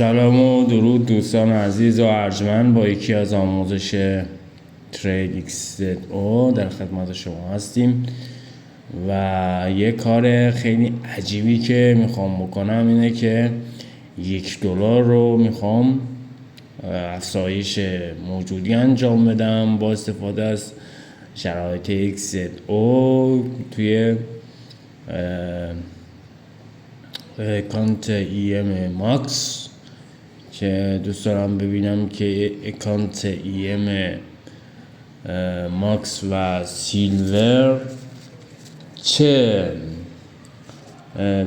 سلام و درود دوستان عزیز و ارجمند. با یکی از آموزش ترید XZO در خدمت شما هستیم و یه کار خیلی عجیبی که میخوام بکنم اینه که $1 رو میخوام افزایش موجودی انجام بدم با استفاده از شرایط XZO توی اکانت EM ماکس که دوست دارم ببینم که اکانت EM ماکس و سیلور چه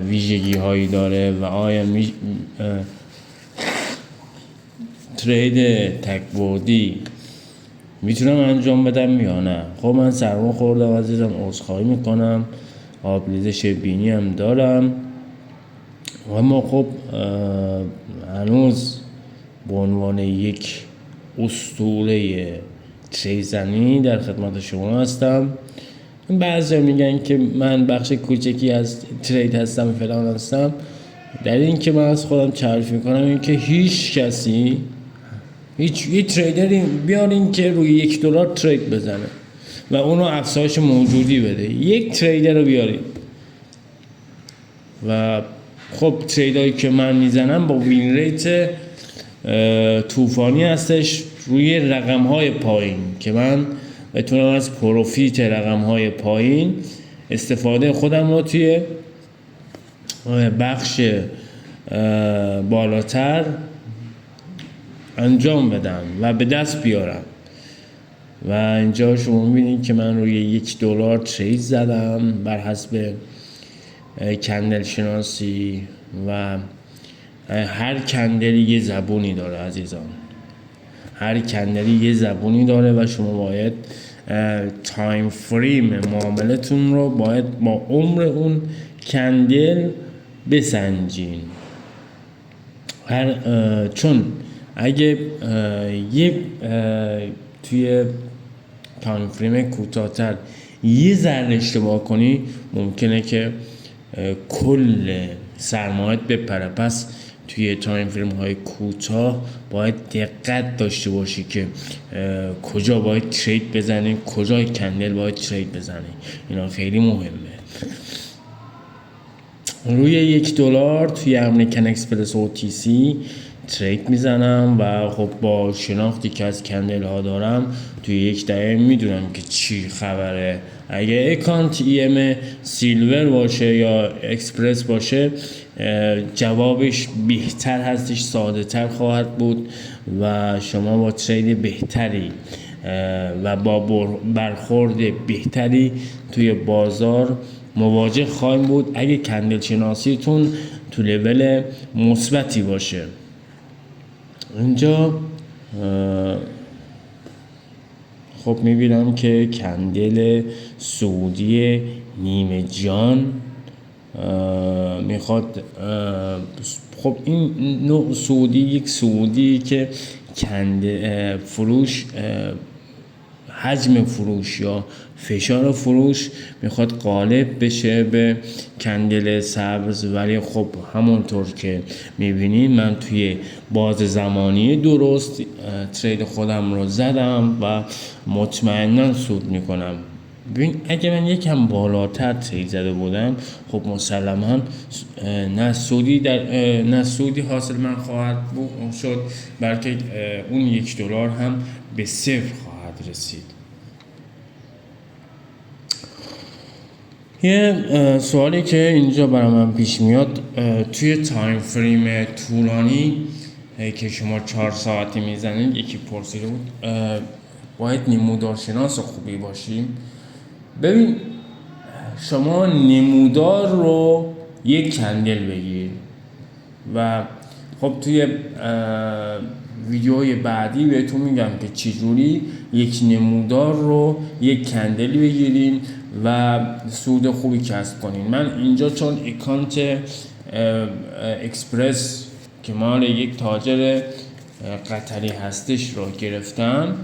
ویژگی هایی داره و آیا ترید تک‌بردی میتونم انجام بدم یا نه. خب من سرما خوردم عزیزم، عذرخواهی میکنم، آبریزش بینی هم دارم، اما خب هنوز به عنوان یک اسطوره تریزنی در خدمت شما هستم. بعضی میگن که من بخش کوچکی از ترید هستم، فلان هستم. در این که من از خودم تعریف میکنم این که هیچ کسی یه تریدری بیارین که روی $1 ترید بزنه و اونو افزایش موجودی بده. یک تریدر رو بیارین و خب تریدایی که من میزنم با وین ریت طوفانی هستش روی رقم‌های پایین که من بتونم از پروفیت رقم‌های پایین استفاده خودم رو توی بخش بالاتر انجام بدم و به دست بیارم. و اینجا شما می‌بینید که من روی $1 ترید زدم بر حسب کندل شناسی و هر کندلی یه زبونی داره عزیزان، هر کندلی یه زبونی داره و شما باید تایم فریم معاملتون رو باید با عمر اون کندل بسنجین. چون اگه توی تایم فریم کوتاه‌تر یه ذره اشتباه کنی ممکنه که کل سرمایت بپره. پس توی تایم فریم های کوتاه باید دقت داشته باشی که کجا باید ترید بزنی، کجای کندل باید ترید بزنی. اینا خیلی مهمه. روی $1 توی امریکن اکسپرس OTC ترید میزنم و خب با شناختی که از کندل ها دارم توی 1 دقیقه میدونم که چی خبره. اگه اکانت EM سیلور باشه یا اکسپرس باشه جوابش بهتر هستش، ساده تر خواهد بود و شما با ترید بهتری و با برخورد بهتری توی بازار مواجه خواهیم بود اگه کندل شناسیتون تو لول مثبتی باشه. اینجا خب میبینم که کندل سعودی نیمه جان میخواد. خب این نوع سعودی یک سعودی که کندل فروش، حجم فروش یا فشار فروش میخواد غالب بشه به کندل سبز، ولی خب همونطور که میبینید من توی باز زمانی درست ترید خودم رو زدم و مطمئنا سود میکنم. ببین اگه من یکم بالاتر ترید زده بودم خب مسلما نه سودی حاصل من خواهد شد، بلکه اون $1 هم به صفر خواهد رسید. یه سوالی که اینجا برای من پیش میاد، توی تایم فریم طولانی که شما 4 ساعتی میزنید، یکی پرسیده بود باید نمودارشناس خوبی باشیم. ببین شما نمودار رو یک کندل بگیر و خب توی ویدیوهای بعدی بهتون میگم که چجوری یک نمودار رو یک کندلی بگیرین و سود خوبی کسب کنین. من اینجا چون اکانت اکسپرس که مال یک تاجر قطری هستش رو گرفتم،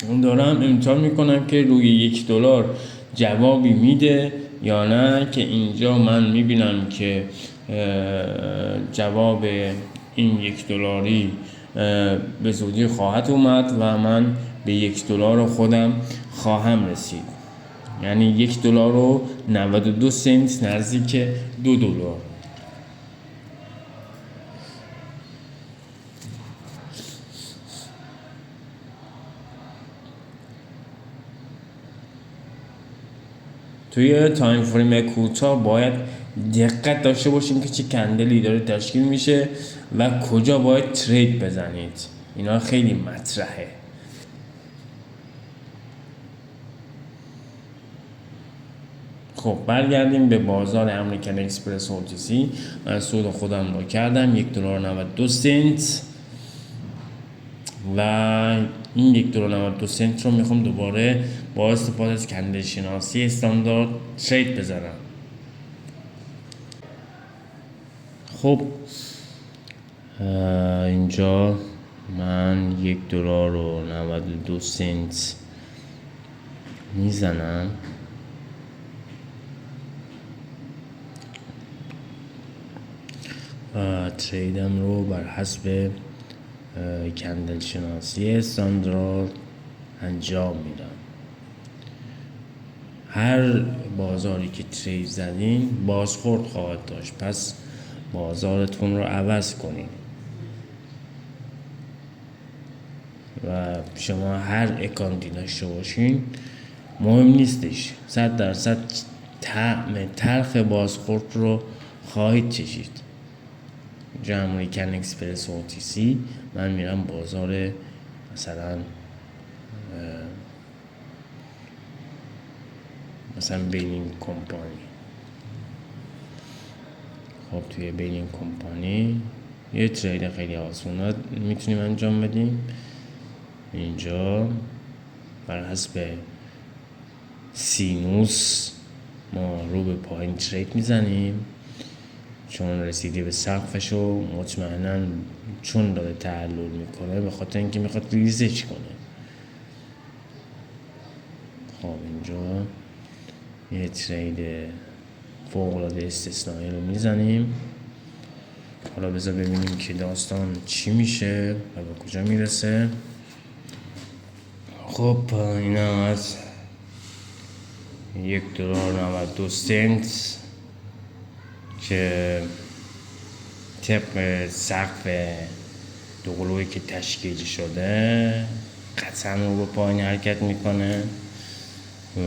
اون دارم امتحان میکنم که روی $1 جوابی میده یا نه. که اینجا من میبینم که جواب این $1 به زودی خواهد اومد و من به $1 خودم خواهم رسید. یعنی $1.92 نزدیک $2. توی تایم فریم کوتاه باید دقت داشته باشیم که چه کندلی داره تشکیل میشه و کجا باید ترید بزنید. اینا خیلی مطرحه. خب برگردیم به بازار امریکن اکسپرس OTC. من سود خودم رو کردم $1.92 و این $1.92 رو میخوام دوباره با استفاده از کندل شناسی استاندارد ترید بزنم. خب اینجا من $1.92 میزنم و تریدم رو بر حسب کندل شناسی استاندارد انجام میدم. هر بازاری که ترید زدین بازخورد خواهد داشت، پس بازارتون رو عوض کنین و شما هر اکانتی داشته باشین مهم نیستش، 100% طعم تلخ بازخورد رو خواهید چشید. امریکن اکسپرس OTC من میرم بازار مثلا بینینگ کمپانی. خب توی بینینگ کمپانی یه ترید خیلی آسونه میتونیم انجام بدیم. اینجا بر حسب سینوس ما رو به پایین ترید میزنیم، چون رسیدی به سقفش و مطمئناً چون داره تعلل میکنه به خاطر اینکه میخواد ریزش کنه. خب اینجا یه ترید فوق‌العاده استثنایی رو میزنیم. حالا بذار ببینیم که داستان چی میشه و به کجا میرسه. خب اینا از $1.92 که طبق سقف دوقلویی که تشکیل شده قطعا رو به پایین حرکت میکنه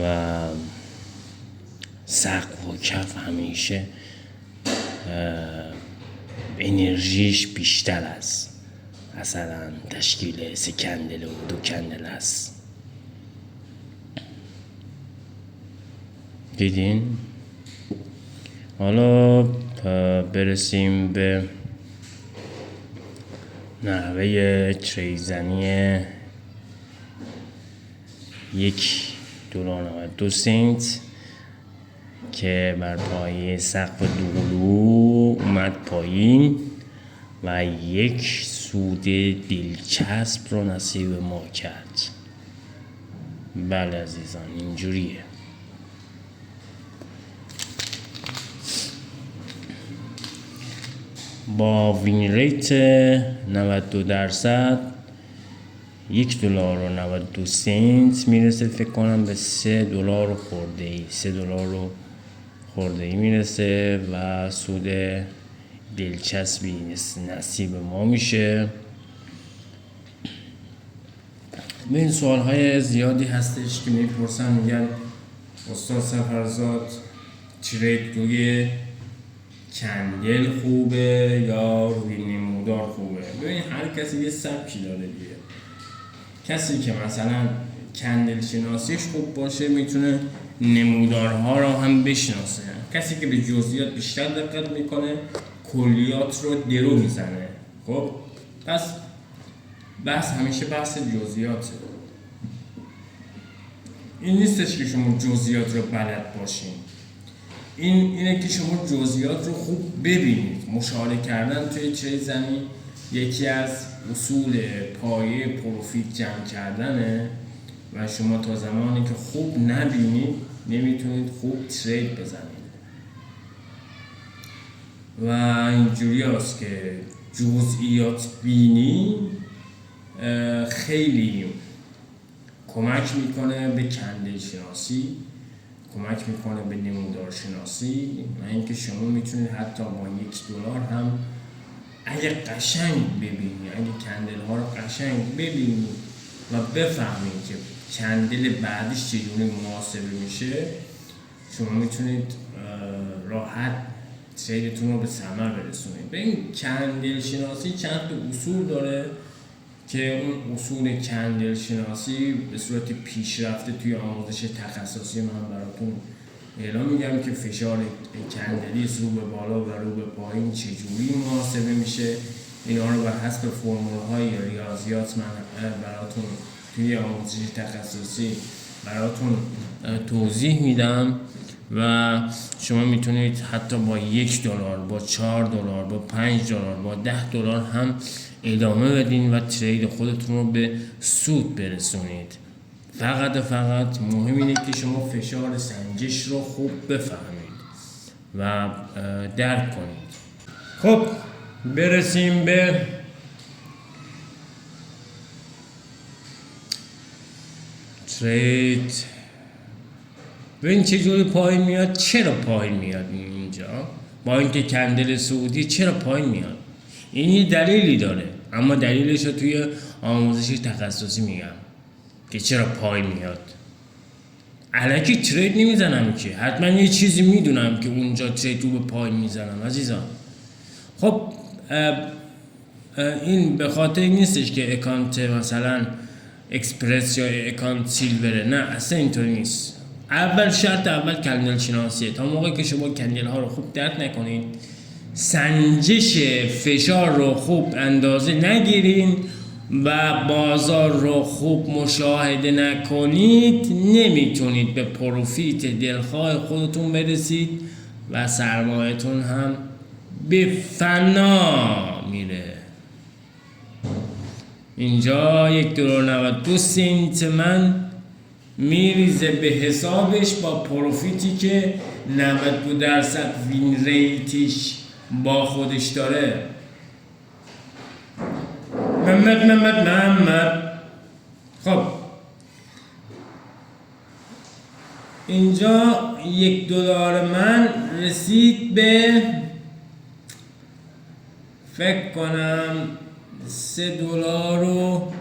و سقف و کف همیشه انرژیش بیشتر از مثلا تشکیل 3 کندل و 2 کندل است. دیدین؟ حالا برسیم به نحوه ترید زنی $1.92 که بر پایه سقف دوقلو اومد پایین و یک سود دلچسب رو نصیب ما کرد. بله عزیزان اینجوریه. با وین ریت 92% $1.92 میرسه، فکر کنم به $3 خورده ای میرسه و سود دلچسبی نصیب ما میشه. به این سوال های زیادی هستش که میپرسن، میگن استاد سفرزاد ترید روی کندل خوبه یا روی نمودار خوبه؟ ببین هر کسی یه سبکی داره دیگه. کسی که مثلا کندل شناسیش خوب باشه میتونه نمودارها رو هم بشناسه. کسی که به جزئیات بیشتر دقت میکنه کلیات رو درو میزنه. خب پس بحث همیشه بحث جزئیاته. این نیستش که شما جزئیات رو بلد باشین، اینه که شما جزئیات رو خوب ببینید. مشاهده کردن توی ترید زنی یکی از اصول پایه پروفیت جمع کردنه و شما تا زمانی که خوب نبینید نمیتونید خوب ترید بزنید. و اینجوری هست که جزئیات بینی خیلی کمک میکنه به کندل شناسی، کمک میکنه به نمودار شناسی و اینکه شما میتونید حتی با $1 هم اگه قشنگ ببینید، اگه کندل ها رو قشنگ ببینید و بفهمید که کندل بعدش چجوری محاسبه میشه، شما میتونید راحت تریدتون رو به ثمر برسونید. به این کندل شناسی چند تا اصول داره که اون اصول کندل شناسی به صورت پیشرفته توی آموزش تخصصی من براتون اعلام میگم که فشار کندلی رو به بالا و رو به پایین چجوری محاسبه میشه. اینا رو بر حسب فرمول‌های ریاضیات من براتون توی آموزش تخصصی براتون توضیح میدم و شما میتونید حتی با $1 با $4 با $5 با $10 هم ادامه بدین و ترید خودتون رو به سود برسونید. فقط مهم اینه که شما فشار سنجش رو خوب بفهمید و درک کنید. خب برسیم به ترید. ببین چجوری پایین میاد. چرا پایین میاد اینجا؟ با اینکه کندل سعودی چرا پایین میاد؟ این یه دلیلی داره، اما دلیلش رو توی آموزش تخصصی میگم که چرا پایین میاد. الکی ترید نمیزنم که، حتما یه چیزی میدونم که اونجا ترید رو به پایین میزنم عزیزان. خب این به خاطر این نیستش که اکانت مثلا اکسپرس یا اکانت سیلوره، نه اصلا اینطوری نیست. شرط اول کندل شناسیه. تا موقعی که شما کندل ها رو خوب درک نکنید، سنجش فشار رو خوب اندازه نگیرین و بازار رو خوب مشاهده نکنید، نمیتونید به پروفیت دلخواه خودتون برسید و سرمایه‌تون هم به فنا میره. اینجا $1.92 من میریزه به حسابش با پروفیتی که 92% وین ریتش با خودش داره. محمد. خب اینجا $1 من رسید به فکر کنم $3 رو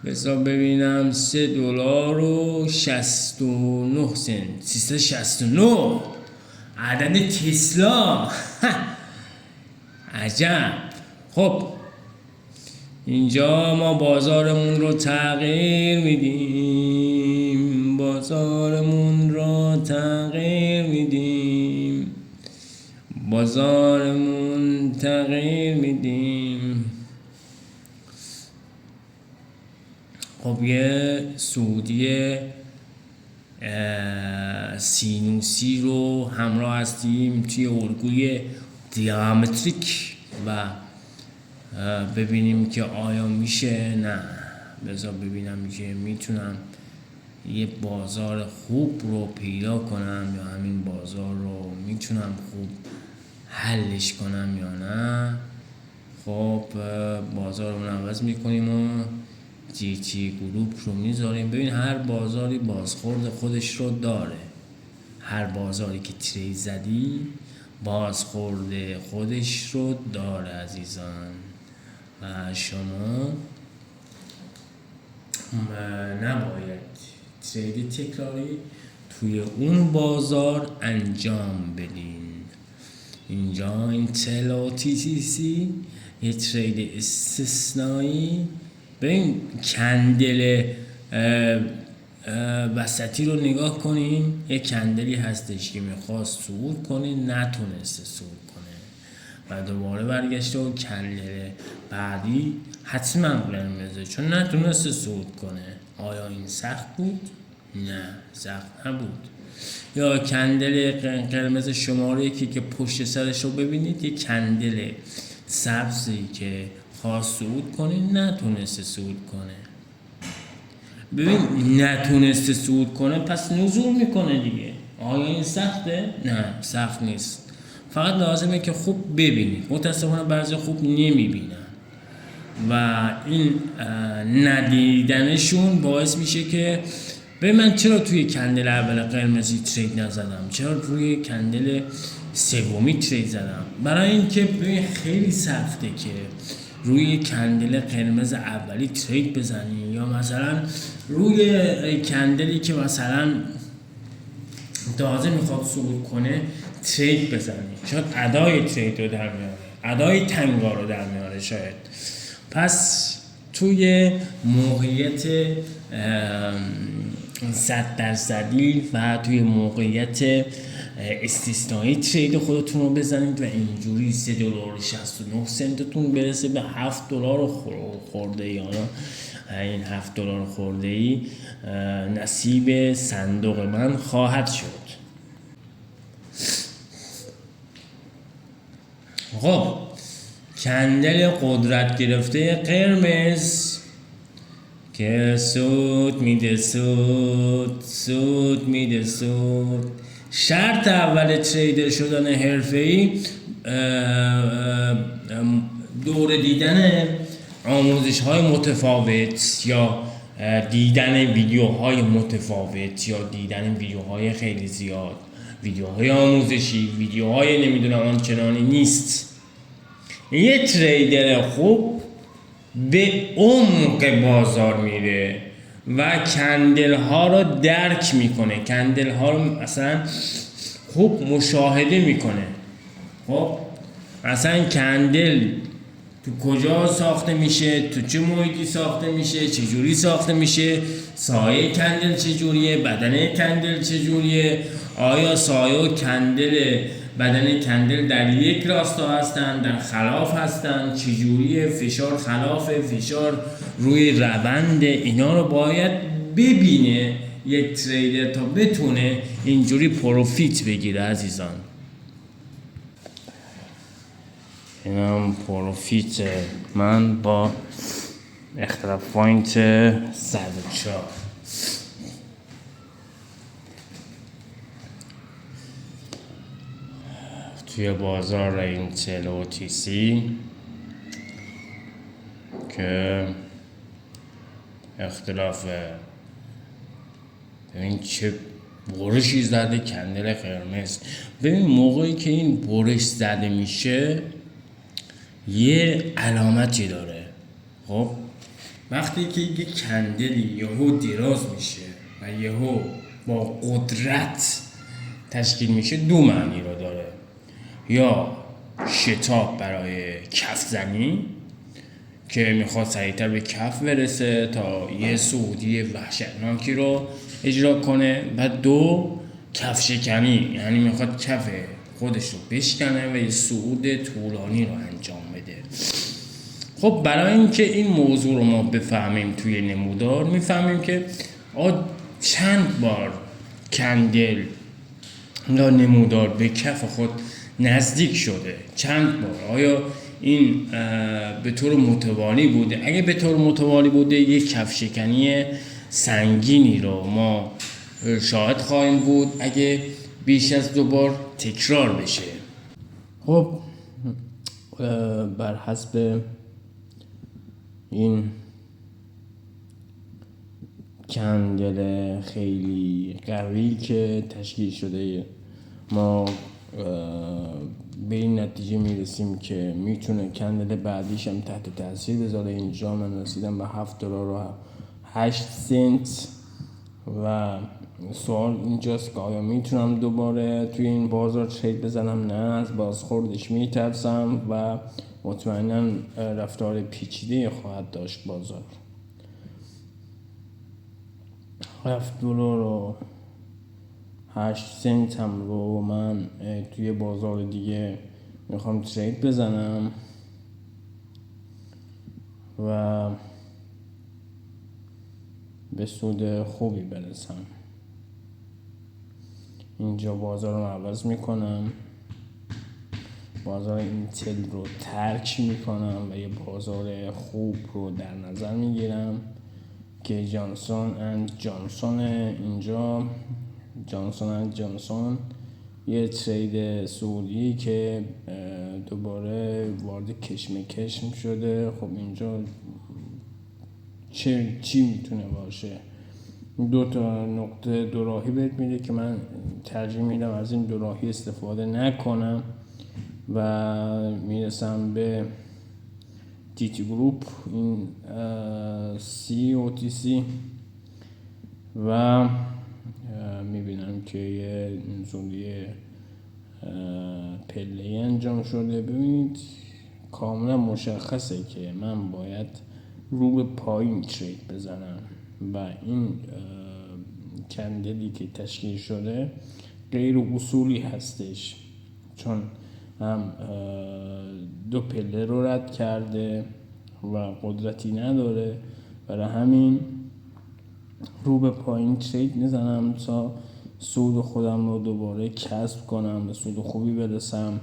بذار ببینم، $3.69 369 عدد تسلا. عجب. خب اینجا ما بازارمون رو تغییر میدیم، تغییر میدیم. خب یه سعودی سینوسی رو همراه هستیم توی الگوی دیامتریک و ببینیم که آیا میشه. نه، بذار ببینم که میتونم یه بازار خوب رو پیدا کنم یا همین بازار رو میتونم خوب حلش کنم یا نه. خب بازار رو عوض میکنیم و GT گروپ رو میذاریم. ببین هر بازاری بازخورد خودش رو داره. هر بازاری که ترید زدی بازخورد خودش رو داره عزیزان و شما نباید ترید تکراری توی اون بازار انجام بدین. اینجا این TLOTTC یه ترید استثنایی. ببین کندل وسطی رو نگاه کنین. یک کندلی هستش که میخواست صعود کنه نتونسته صعود کنه و دوباره برگشته و کندل بعدی حتما قرمزه چون نتونسته صعود کنه. آیا این سخت بود؟ نه سخت نبود. یا کندل قرمز شماره یکی که پشت سرش رو ببینید، یک کندل سبزی که خواست صعود کنه نتونسته صعود کنه. ببین نتونسته صعود کنه پس نزول میکنه دیگه. آیا این سخته؟ نه سخت نیست. فقط لازمه که خوب ببینید. متاسفانه بعضی خوب نمیبینن و این ندیدنشون باعث میشه که به من چرا توی کندل اول قرمزی ترید نزدم، چرا روی کندل سومی ترید زدم. برای اینکه ببین خیلی سخته که روی کندل قرمز اولی ترید بزنی یا مثلا روی کندلی که مثلا تازه میخواد صعود کنه ترید بزنی. شاید ادای ترید رو در میاره، ادای تنگا رو در میاره شاید. پس توی موقعیت 100% و توی موقعیت استثنایی ترید خودتون رو بزنید و اینجوری $3.69 برسه به $7 خورده ای. حالا این $7 خورده ای نصیب صندوق من خواهد شد. خب کندل قدرت گرفته قرمز که سود میده. شرط اول تریدر شدن حرفه‌ای دور دیدن آموزش‌های متفاوت یا دیدن ویدیوهای متفاوت یا دیدن ویدیوهای خیلی زیاد، ویدیوهای آموزشی، ویدیوهای نمیدونم آنچنانی نیست. یه تریدر خوب به عمق بازار میره و کندل ها رو درک میکنه، کندل ها رو مثلا خوب مشاهده میکنه. خب مثلا کندل تو کجا ساخته میشه، تو چه محیطی ساخته میشه، چه جوری ساخته میشه، سایه کندل چه جوریه، بدنه کندل چه جوریه، آیا سایه و کندل بدن کندل در یک راستا هستن، در خلاف هستن، چه جوریه، فشار خلافه، فشار روی روند، اینا رو باید ببینه یک تریدر تا بتونه اینجوری پروفیت بگیره عزیزان. اینم پروفیت من با اختلاف پوینت 104. توی بازار اینتل OTC که اختلاف ببین چه برشی زده کندل قرمز. ببین موقعی که این برش زده میشه یه علامتی داره. خب وقتی که یه کندلی یهو دراز میشه و یهو با قدرت تشکیل میشه دو معنی رو داره. یا شتاب برای کف زنی که میخواد سریعتر به کف برسه تا یه صعودی وحشتناکی رو اجرا کنه، و دو کف شکنی، یعنی میخواد کف خودش رو بشکنه و یه صعود طولانی رو انجام بده. خب برای اینکه این موضوع رو ما بفهمیم توی نمودار، میفهمیم که چند بار کندل یا نمودار به کف خود نزدیک شده، چند بار، آیا این به طور متوالی بوده. اگه به طور متوالی بوده یک کف شکنی سنگینی رو ما شاهد خواهیم بود اگه بیش از 2 بار تکرار بشه. خب بر حسب این کندل خیلی قوی که تشکیل شده ما به این نتیجه میرسیم که میتونه کندل بعدیش هم تحت تاثیر بذاره. اینجا من رسیدم به $7.08 و سوال اینجاست که آیا میتونم دوباره توی این بازار ترید بزنم؟ نه، از بازخوردش میترسم و مطمئنا رفتار پیچیده خواهد داشت بازار. $7.08 هم رو من توی بازار دیگه میخوام ترید بزنم و به سود خوبی برسم. اینجا بازار رو عوض میکنم، بازار اینتل رو ترک میکنم و یه بازار خوب رو در نظر میگیرم که جانسون اند جانسون. اینجا جانسون اند جانسون یه ترید سعودی که دوباره وارد کشمکش شده. خب اینجا چی میتونه باشه؟ 2 نقطه دوراهی بهت میده که من ترجیح میدم از این دوراهی استفاده نکنم و میرسم به TT گروپ، این COTC و میبینم که یه نزولی پله‌ای انجام شده. ببینید کاملا مشخصه که من باید رو به پایین ترید بزنم و این کندلی که تشکیل شده غیر اصولی هستش، چون هم 2 پله رو رد کرده و قدرتی نداره. برای همین رو به پایین ترید میزنم تا سود خودم رو دوباره کسب کنم، به سود خوبی برسم.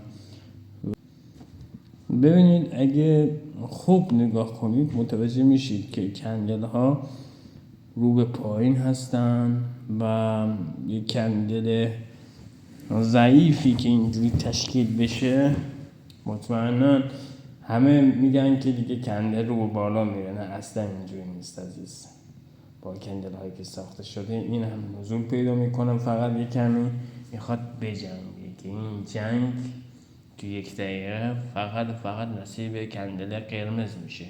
ببینید اگه خوب نگاه کنید متوجه میشید که کندل ها رو به پایین هستن و یک کندل ضعیفی که اینجوری تشکیل بشه مطمئنا همه میگن که دیگه کندل رو به بالا میره. نه اصلا اینجوری نیست عزیز. با کندل هایی که ساخته شده این هم نزول پیدا میکنم، فقط یه کمی میخواد بجنگه که این جنگ تو 1 دقیقه فقط نصیب کندل قرمز میشه.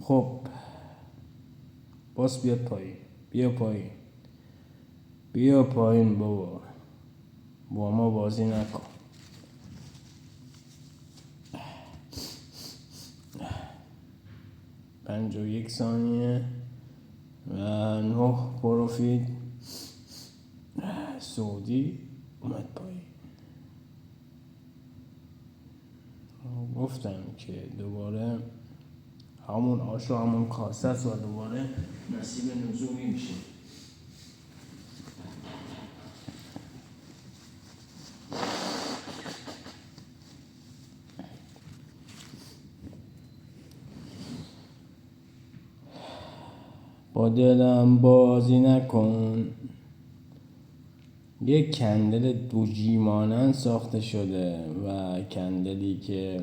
خب باز بیاد پایین، بیا پایین بابا، با ما بازی نکن. پنج و 1 ثانیه و 9 پروفیت سعودی اومد پایین. گفتم که دوباره همون آش و همون کاسه است و دوباره نصیب نزولی میشه. با دلم بازی نکن. یک کندل دوجی مانند ساخته شده و کندلی که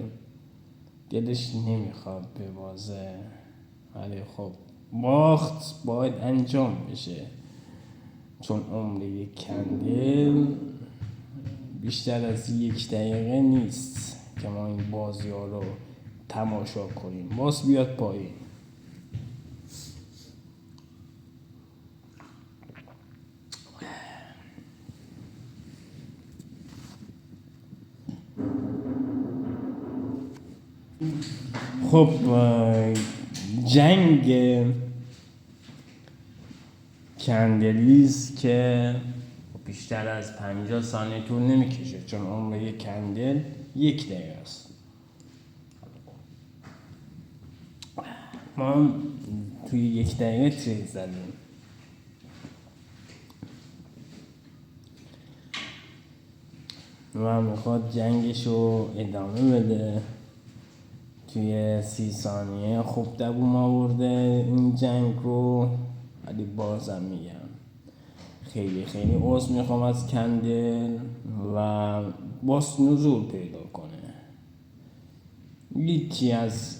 دلش نمیخواد ببازه، ولی خب باخت باید انجام بشه، چون عمر یک کندل بیشتر از 1 دقیقه نیست که ما این بازی ها رو تماشا کنیم. باز بیاد پایین. خب جنگ کندلیست که بیشتر از 50 ثانیه طول نمیکشه، چون عمر یک کندل 1 دقیقه است. ما توی 1 دقیقه ترید زدیم. و میخواد جنگش رو ادامه بده. توی 30 ثانیه خوب دووم آورده این جنگ رو، ولی بازم میگم خیلی عذر میخوام از کندل و باز نزول پیدا کنه. هیچی از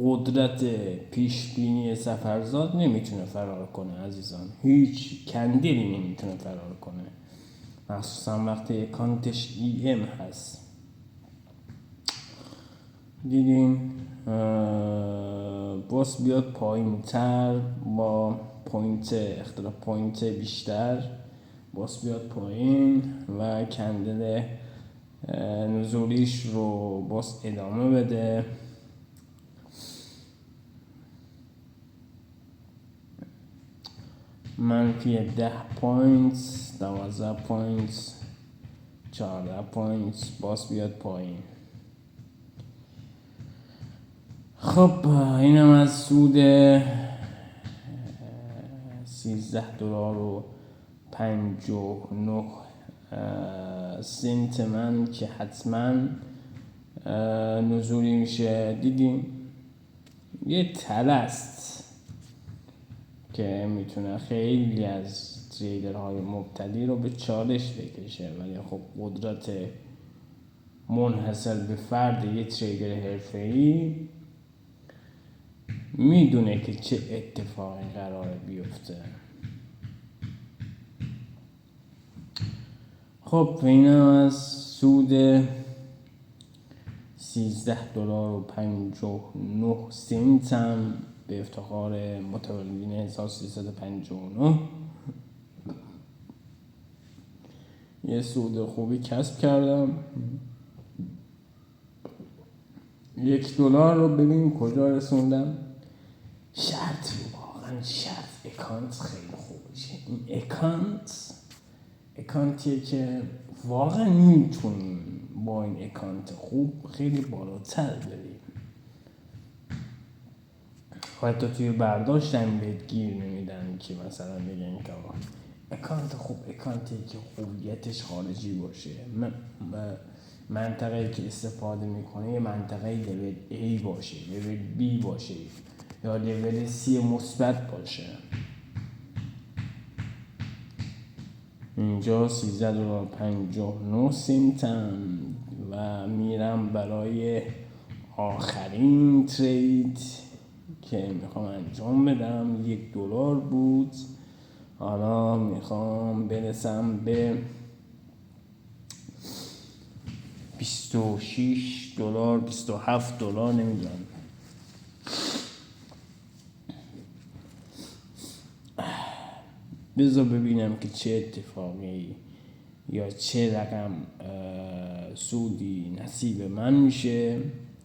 قدرت پیشبینی سفرزاد نمیتونه فرار کنه عزیزان. هیچ کندلی نمیتونه فرار کنه، مخصوصا وقتی اکانتش EM هست. دیدین باز بیاد پایین تر با اختلاف پوینت بیشتر، باز بیاد پایین و کندل نزولیش رو باز ادامه بده. منفی 10 پوینت، 12 پوینت، 14 پوینت، باز بیاد پایین. خب اینم از سود $13.59 سنت من که حتما نزولی میشه. دیدیم یه تله است که میتونه خیلی از تریدرهای مبتدی رو به چالش بکشه، ولی خب قدرت منحصر به فرد یه تریدر حرفه‌ای میدونه که چه اتفاقی قراره بیفته. خب اینم از سود $13.59 هم به افتخار متولدین 1359 یه سود خوبی کسب کردم. $1 رو ببین کجا رسوندم. شرط، واقعا شرط اکانت خیلی خوبشه. این اکانتیه که واقعا میتونیم با این اکانت خوب خیلی بالاتر بریم. حتی توی برداشت هم بهت گیر نمیدن که مثلا بگن که اکانت خوب اکانتیه که خوبیتش خارجی باشه، منطقه‌ای که استفاده میکنه یه منطقه لول A باشه، لول B باشه یا لول C مثبت باشه. اینجا $13.59 و میرم برای آخرین ترید که میخوام انجام بدم. $1 بود، حالا میخوام برسم به $26 $27 نمیدونم. بذار ببینم که چه اتفاقی یا چه رقم سودی نصیب من میشه.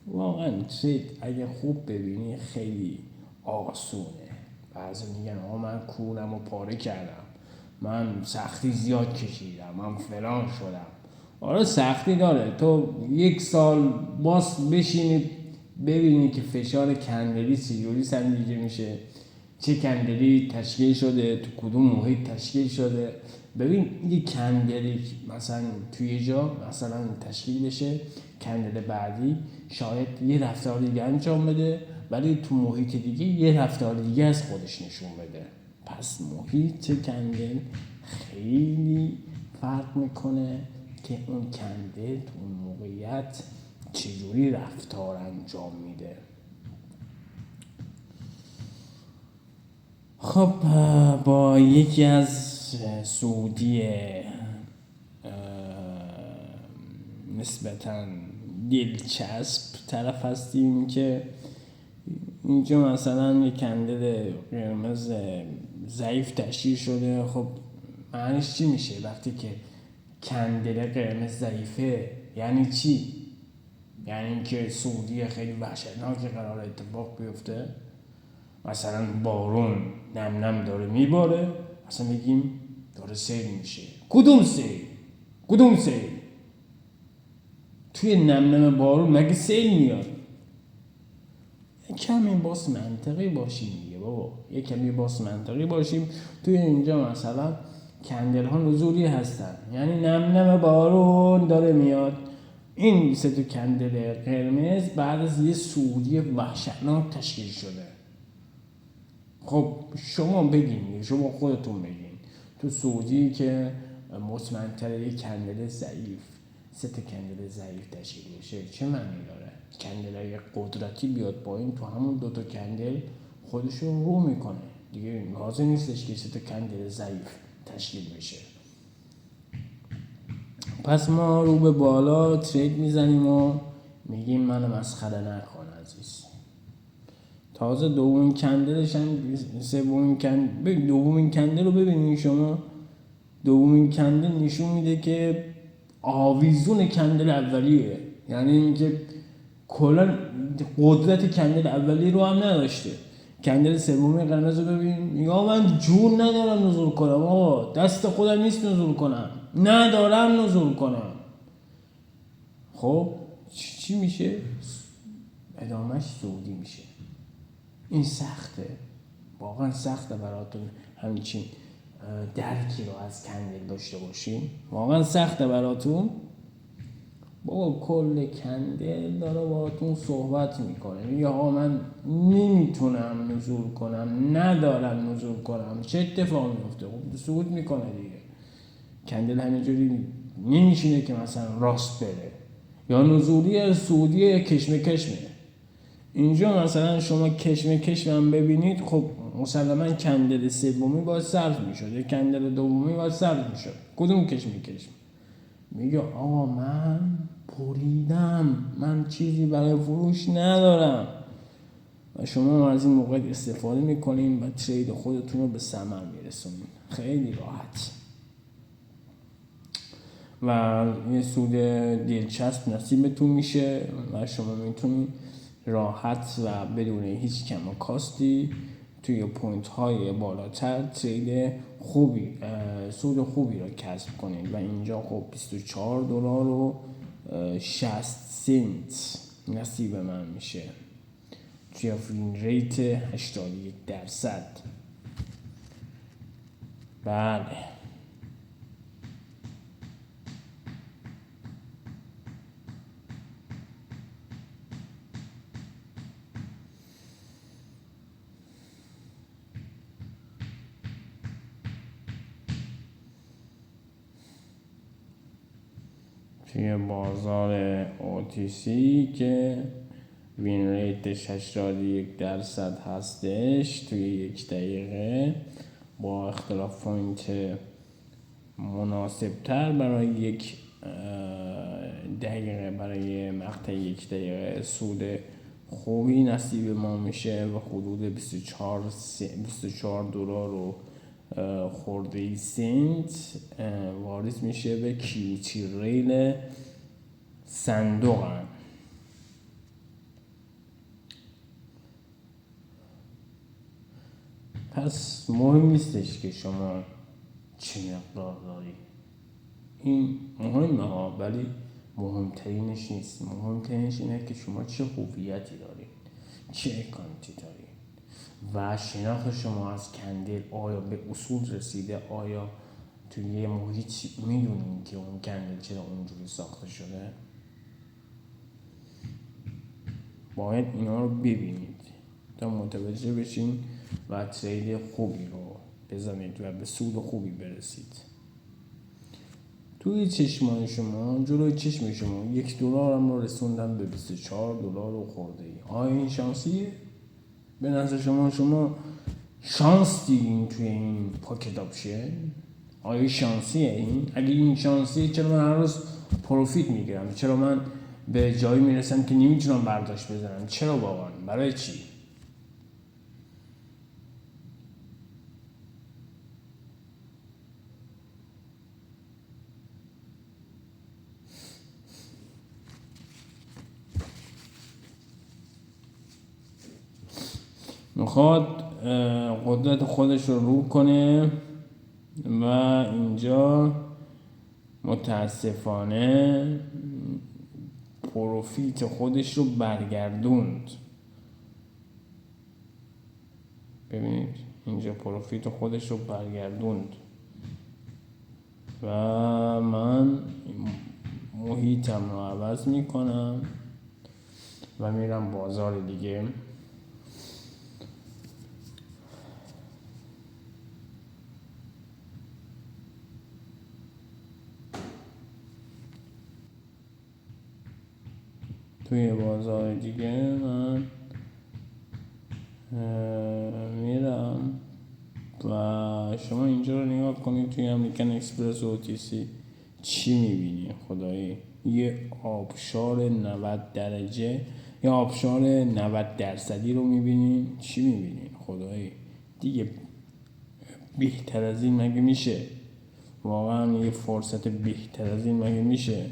واقعا ترید اگه خوب ببینی خیلی آسونه. بعضی میگن من کورم رو پاره کردم، من سختی زیاد کشیدم، من فلان شدم. آره سختی داره. تو 1 سال باز بشینی ببینی که فشار کندلی چجوری سنجیده میشه، چه کندلی تشکیل شده، تو کدوم محیط تشکیل شده. ببین یه کندلی مثلا توی جا مثلا تشکیل بشه، کندل بعدی شاید یه رفتار دیگه انجام بده، ولی تو محیط دیگه یه رفتار دیگه از خودش نشون بده. پس محیط کندل خیلی فرق میکنه که اون کندل تو اون موقعیت چجوری رفتار انجام میده. خب با یکی از سعودی نسبتاً دلچسب طرف هستیم که اینجا مثلا یک کندل قرمز ضعیف تشکیل شده. خب معنیش چی میشه وقتی که کندل قرمز ضعیفه؟ یعنی چی؟ یعنی اینکه سعودی خیلی وحشتناکی قرار اتفاق بیفته. مثلا بارون نم داره میباره، مثلا بگیم داره سیل میشه. کدوم سیل؟ توی نم بارون مگه سیل میاد؟ کمی باس منطقی باشیم دیگه بابا، یه کمی باس منطقی باشیم. توی اینجا مثلا کندل ها نزولی هستن، یعنی نم بارون داره میاد. این 3 کندل قرمز بعد از یه سعودی وحشتناک تشکیل شده. خب شما بگین، شما خودتون بگین تو سعودی که مطمئن‌تر یک کندل ضعیف 3 کندل ضعیف تشکیل بشه چه معنی داره؟ کندل قدرتی بیاد پایین، تو همون 2 کندل خودشون رو میکنه دیگه، لازم نیستش که 3 کندل ضعیف تشکیل بشه. پس ما رو به بالا ترید میزنیم و میگیم منو مسخره نکن عزیز. تازه دومین کندلش هم دومین کندل رو ببینید شما. دومین کندل نشون میده که آویزون کندل اولیه، یعنی اینکه کلا قدرت کندل اولی رو هم نداشته. کندل سومی قرمز رو ببین، یا من جون ندارم نزول کنم، دست خودم نیست نزول کنم، ندارم نزول کنم. خب چی میشه؟ ادامهش سعودی میشه. این سخته، واقعا سخته براتون همچین درکی رو از کندل داشته باشین. واقعا سخته براتون. بابا کل کندل داره باهاتون صحبت میکنه، میگه آقا من نمیتونم نزول کنم، ندارم نزول کنم، چه اتفاقی میفته؟ خب سقوط میکنه دیگه. کندل همینجوری نمیشینه که مثلا راست بره، یا نزولی سعودی یا کشمکش میره. اینجا مثلا شما کشمکش هم ببینید، خب مسلما کندل سومی باید صرف میشد یا کندل دومی باید صرف میشد. کدوم کشمکش؟ میگه آقا من پریدم، من چیزی برای فروش ندارم. و شما از این موقع استفاده میکنین و ترید خودتون رو به ثمر میرسونین خیلی راحت و یه سود دلچسب نصیبتون میشه و شما میتونید راحت و بدون هیچ کم و کاستی توی پوینت های بالاتر ترید خوبی، سود خوبی رو کسب کنید. و اینجا خب 24 دلار و 60 سنت نصیب من میشه توی وین ریت 81%. بله توی بازار OTC که وین ریتش 81% هستش توی 1 دقیقه، با اختلاف پوینت مناسب تر برای 1 دقیقه، برای مقطع 1 دقیقه سود خوبی نصیب ما میشه و حدود 24 دلار و خورده سنت وارد میشه به کیوتی ریل صندوق هم. پس مهم نیستش که شما چه مقدار داری، این مهمه ها، ولی مهمترینش نیست. مهمترینش اینه که شما چه هویتی دارید، چه اکانتی دارید و شناخت شما از کندل آیا به اصول رسیده، آیا توی یه محیط میدونین که اون کندل چرا اونجوری ساخته شده. باید اینا رو ببینید تا متوجه بشین و ترید خوبی رو بزنید و به سود خوبی برسید. توی چشمان شما، جلوی چشم شما 1 دلار هم رو رسوندن به 24 دلار و خورده ای. آیا این شانسیه؟ به نظر شما شانس دیدین توی این پاکت آپشن؟ آیا شانسیه این؟ اگه این شانسیه چرا من هر روز پروفیت میگیرم؟ چرا من به جایی میرسم که نمیتونم برداشت بزنم؟ چرا واقعا؟ برای چی؟ میخواد قدرت خودش رو کنه و اینجا متاسفانه پروفیت خودش رو برگردوند. ببینید اینجا پروفیت خودش رو برگردوند و من محیطم رو عوض میکنم و میرم بازار دیگه. توی بازار دیگه من میرم و شما اینجا رو نگاه کنید. توی امریکن اکسپرس و OTC چی میبینی خدایی؟ یه آبشار 90 درجه یا آبشار 90% رو میبینین؟ چی میبینین خدایی؟ دیگه بهتر از این مگه میشه؟ واقعا یه فرصت بهتر از این مگه میشه؟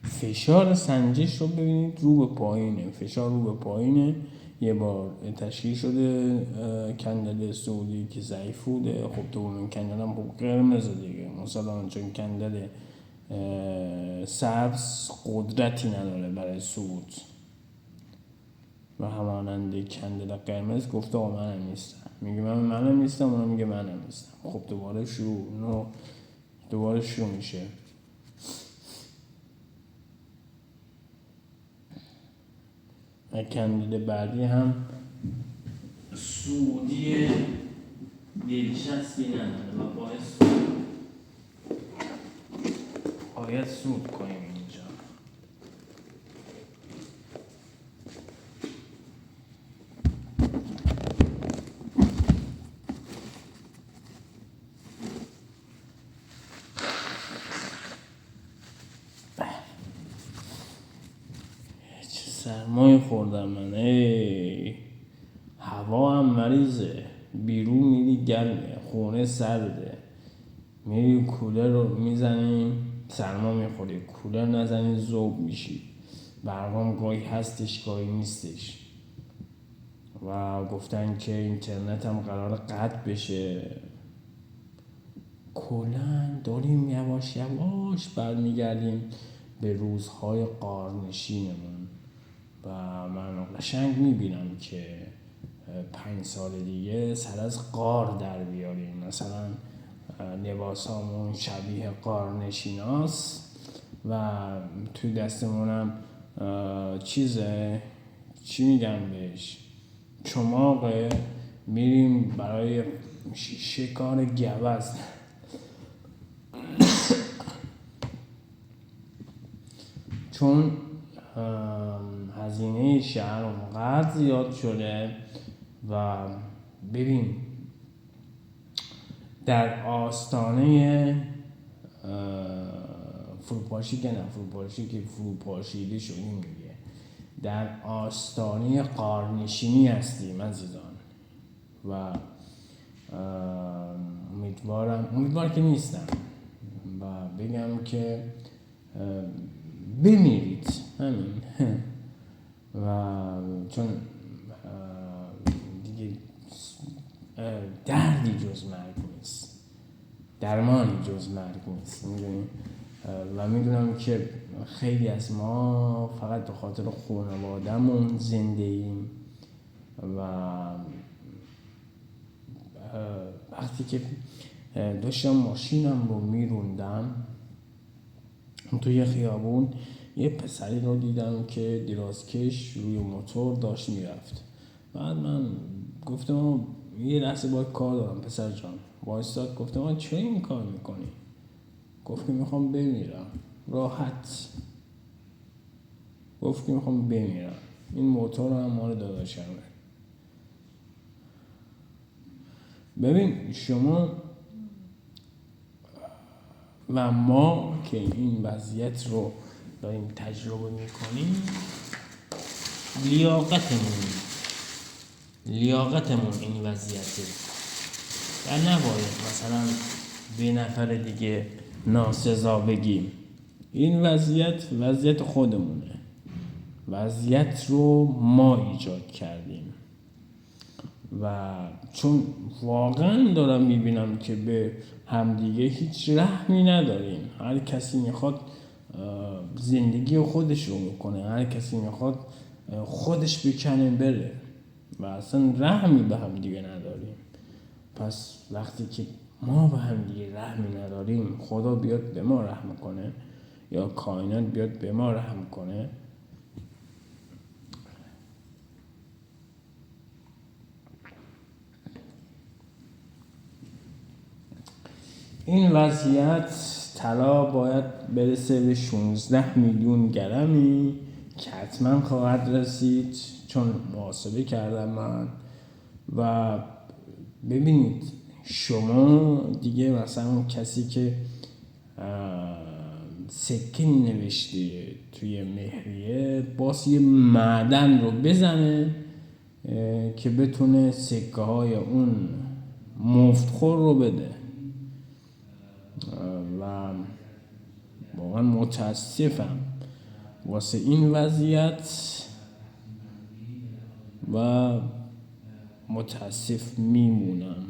فشار سنجش رو ببینید رو به پایینه، فشار رو به پایینه. یه بار تشکیل شده کندل سعودی که ضعیف بوده، خب دومین کندل هم خب قرمز دیگه، مثلا چون کندل سبز قدرتی نداره برای صعود و همانند کندل قرمز گفته آقا منم نیستم، میگه منم نیستم، اونم میگه منم نیستم. خب دوباره شروع نو دوباره شروع میشه. کندید بعدی هم سعودی دلچسبی نداره و باید سود کنیم اینجا. چه سرمایه خوردم من. هوا هم مریضه، بیرون میری گرمه، خونه سرده، میری کولر رو میزنیم سرما میخوری، کولر نزنی ذوب میشی، برقام گاهی هستش گاهی نیستش و گفتن که اینترنت هم قرار قطع بشه. کلن داریم یواش یواش برمیگردیم به روزهای غارنشینمون و من قشنگ میبینم که 5 سال دیگه سر از غار در بیاریم. مثلا لباسامون شبیه غارنشیناست و توی دستمونم چی میگن بهش، چماقه، میریم برای شکار گوز. چون هزینه شهر اونقدر زیاد شده و ببین در آستانه فروپاشی که فروپاشیده شدیم میگه، در آستانه غارنشینی هستیم عزیزان و امیدوار که نیستم و بگم که بمیرید همین و چون دیگه دردی جز مرگ نیست، درمانی جز مرگ نیست، میدونی؟ و میدونم که خیلی از ما فقط به خاطر خانواده‌مون زنده ایم و وقتی که داشتم ماشینم رو میروندم توی خیابون یه پسری رو دیدم که درازکش روی موتور داشت میرفت. بعد من گفتم یه لحظه باید کار دارم پسر جان، وایستاد. گفتم چرا این کار میکنی؟ گفت که میخوام بمیرم راحت. گفت که میخوام بمیرم، این موتور هم مال داداشمه. ببین شما و ما که این وضعیت رو داریم تجربه میکنیم، لیاقتمون این وضعیته و نباید مثلا به نفر دیگه ناسزا بگیم. این وضعیت خودمونه، وضعیت رو ما ایجاد کردیم و چون واقعا دارم میبینم که به همدیگه هیچ رحمی نداریم. هر کسی میخواد زندگی خودش رو میکنه، هر کسی میخواد خودش بکنه بره و اصلا رحمی به همدیگه نداریم. پس وقتی که ما به همدیگه رحمی نداریم، خدا بیاد به ما رحم کنه یا کائنات بیاد به ما رحم کنه، این وضعیت طلا باید برسه به 16 میلیون گرمی که حتما خواهد رسید، چون محاسبه کردم من. و ببینید شما دیگه مثلا کسی که سکه نوشته توی مهریه باز یه معدن رو بزنه که بتونه سکه های اون مفتخور رو بده و واقعا متاسفم واسه این وضعیت و متاسف میمونم.